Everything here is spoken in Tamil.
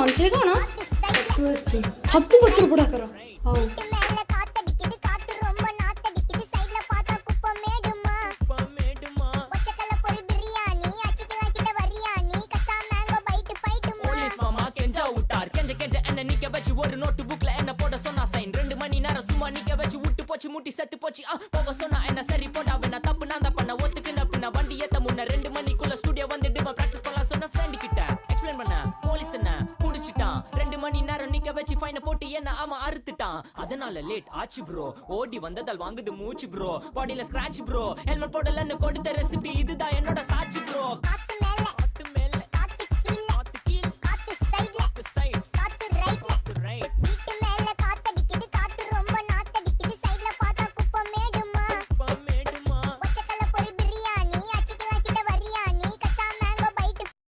आंसर का ना हत्तू पत्थर पड़ा करा आओ ஒரு நோட் புக்ல என்ன போட சொன்னா சைன் 2 மணி நேரம் சும்மா நிக்க வச்சு விட்டு போச்சு முட்டி செத்து போச்சு போக சொன்னா என்ன சரி போட்டா வேணா தப்பு நான் தான் பண்ண ஒத்துக்குன பின்ன வண்டி ஏத்த முன்ன 2 மணிக்குள்ள ஸ்டுடியோ வந்துட்டு பிராக்டிஸ் பண்ணலாம் சொன்ன ஃப்ரெண்ட் கிட்ட எக்ஸ்பிளைன் பண்ண போலீஸ் என்ன புடிச்சிட்டான் 2 மணி நேரம் நிக்க வச்சு ஃபைன போட்டு என்ன அவன் அறுத்துட்டான் அதனால லேட் ஆச்சு ப்ரோ ஓடி வந்ததால் வாங்குது மூச்சு ப்ரோ பாடியில ஸ்கிராட்ச் ப்ரோ ஹெல்மெட் போடலன்னு கொடுத்த ரெசிபி இதுதான் என்னோட சாட்சி ப்ரோ